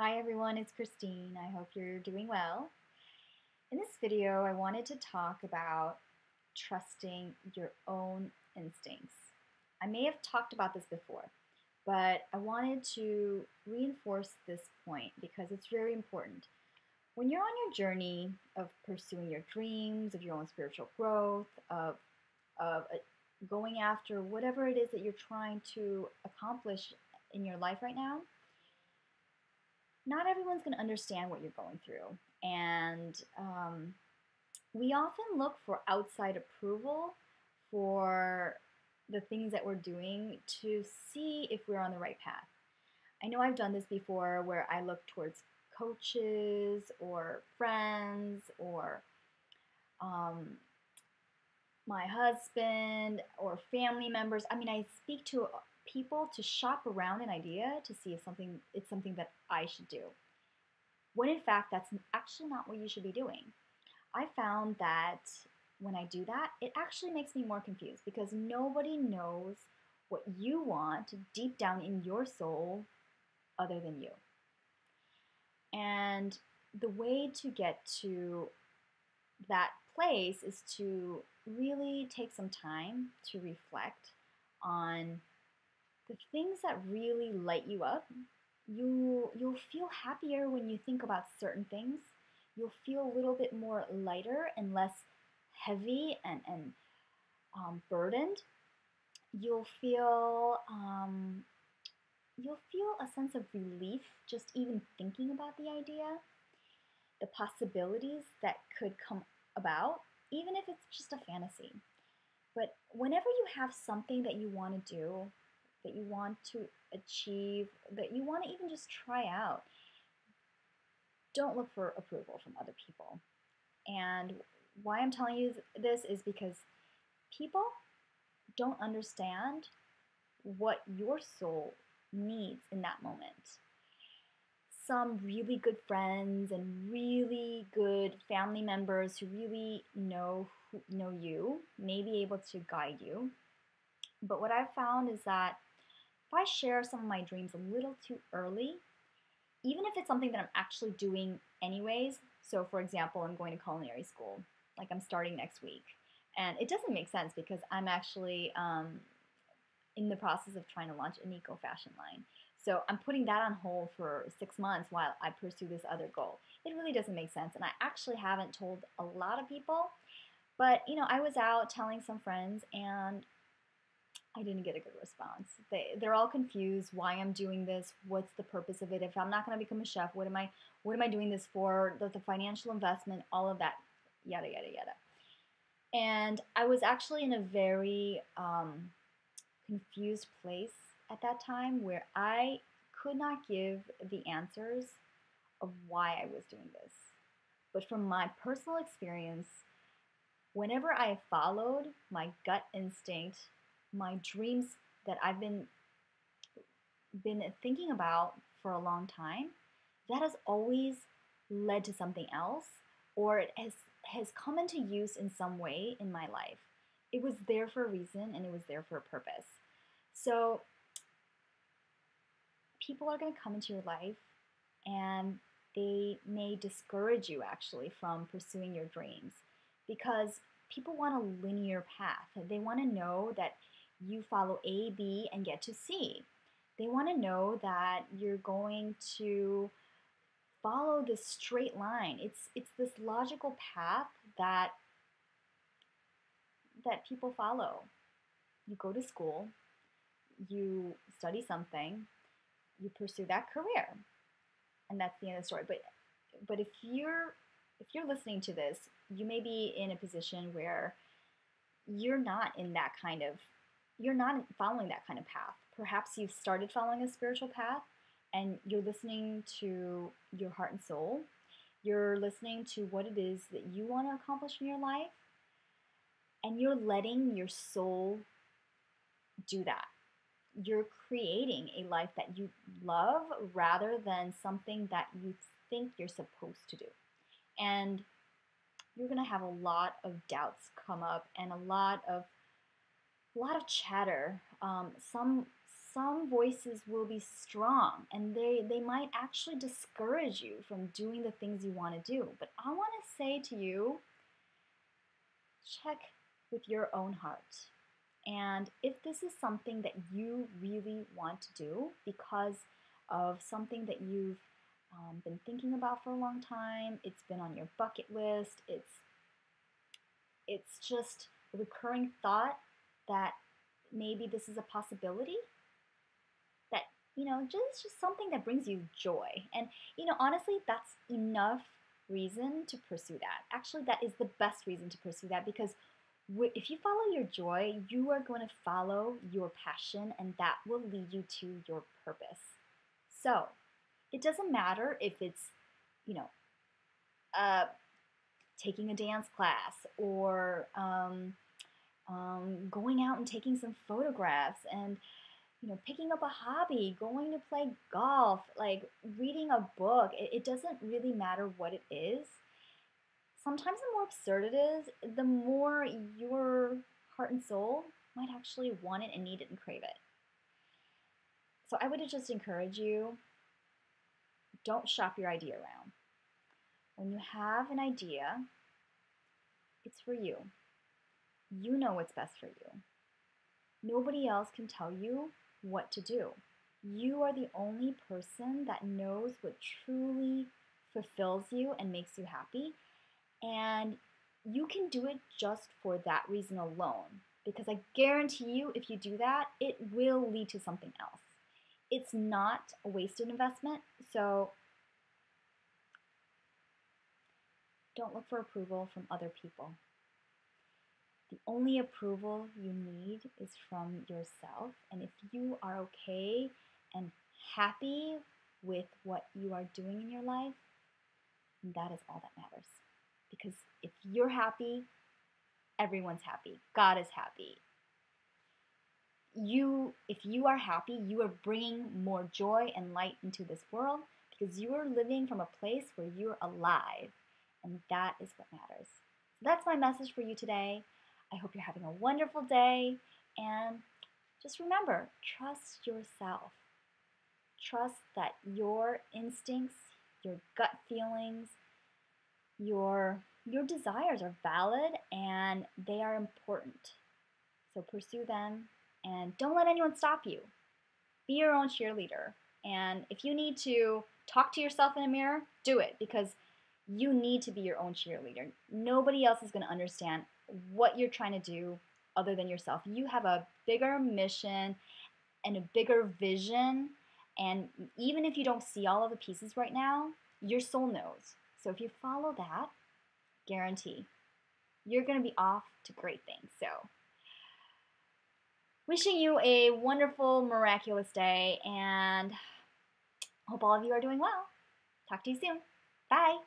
Hi everyone, it's Christine. I hope you're doing well. In this video, I wanted to talk about trusting your own instincts. I may have talked about this before, but I wanted to reinforce this point because it's very important. When you're on your journey of pursuing your dreams, of your own spiritual growth, of going after whatever it is that you're trying to accomplish in your life right now, not everyone's going to understand what you're going through. And we often look for outside approval for the things that we're doing to see if we're on the right path. I know I've done this before where I look towards coaches or friends or um, my husband or family members. I mean, I speak to people to shop around an idea to see if it's something that I should do. When in fact, that's actually not what you should be doing. I found that when I do that, it actually makes me more confused because nobody knows what you want deep down in your soul other than you. And the way to get to that place is to really take some time to reflect on the things that really light you up. You'll feel happier when you think about certain things. You'll feel a little bit more lighter and less heavy and burdened. You'll feel you'll feel a sense of relief just even thinking about the idea, the possibilities that could come about, even if it's just a fantasy. But whenever you have something that you want to do, that you want to achieve, that you want to even just try out, don't look for approval from other people. And why I'm telling you this is because people don't understand what your soul needs in that moment. Some really good friends and really good family members who really know you may be able to guide you. But what I've found is that if I share some of my dreams a little too early, even if it's something that I'm actually doing anyways, so for example, I'm going to culinary school, like I'm starting next week, and it doesn't make sense because I'm actually in the process of trying to launch an eco fashion line. So I'm putting that on hold for 6 months while I pursue this other goal. It really doesn't make sense, and I actually haven't told a lot of people, but I was out telling some friends and I didn't get a good response. They're all confused why I'm doing this. What's the purpose of it? If I'm not going to become a chef, what am I doing this for? The financial investment, all of that, yada yada yada. And I was actually in a very confused place at that time where I could not give the answers of why I was doing this. But from my personal experience, whenever I followed my gut instinct, my dreams that I've been thinking about for a long time, that has always led to something else, or it has come into use in some way in my life. It was there for a reason and it was there for a purpose. So people are going to come into your life and they may discourage you actually from pursuing your dreams because people want a linear path. They want to know that you follow A, B, and get to C. They want to know that you're going to follow this straight line. It's this logical path that people follow. You go to school, you study something, you pursue that career, and that's the end of the story. But if you're listening to this, you may be in a position where you're not following that kind of path. Perhaps you've started following a spiritual path and you're listening to your heart and soul. You're listening to what it is that you want to accomplish in your life, and you're letting your soul do that. You're creating a life that you love rather than something that you think you're supposed to do. And you're going to have a lot of doubts come up and a lot of chatter. some voices will be strong and they might actually discourage you from doing the things you want to do. But I want to say to you, check with your own heart. And if this is something that you really want to do because of something that you've been thinking about for a long time, it's been on your bucket list, it's just a recurring thought that maybe this is a possibility, that, just something that brings you joy. And, honestly, that's enough reason to pursue that. Actually, that is the best reason to pursue that, because if you follow your joy, you are going to follow your passion, and that will lead you to your purpose. So it doesn't matter if it's, you know, taking a dance class, or going out and taking some photographs, and picking up a hobby, going to play golf, like reading a book. It doesn't really matter what it is. Sometimes the more absurd it is, the more your heart and soul might actually want it and need it and crave it. So I would just encourage you, don't shop your idea around. When you have an idea, it's for you. You know what's best for you. Nobody else can tell you what to do. You are the only person that knows what truly fulfills you and makes you happy. And you can do it just for that reason alone. Because I guarantee you, if you do that, it will lead to something else. It's not a wasted investment, so don't look for approval from other people. The only approval you need is from yourself. And if you are okay and happy with what you are doing in your life, that is all that matters. Because if you're happy, everyone's happy. God is happy. If you are happy, you are bringing more joy and light into this world, because you are living from a place where you're alive, and that is what matters. So that's my message for you today. I hope you're having a wonderful day, and just remember, trust yourself. Trust that your instincts, your gut feelings, your desires are valid and they are important. So pursue them, and don't let anyone stop you. Be your own cheerleader. And if you need to talk to yourself in a mirror, do it, because you need to be your own cheerleader. Nobody else is going to understand what you're trying to do other than yourself. You have a bigger mission and a bigger vision. And even if you don't see all of the pieces right now, your soul knows. So if you follow that, guarantee you're going to be off to great things. So wishing you a wonderful, miraculous day, and hope all of you are doing well. Talk to you soon. Bye.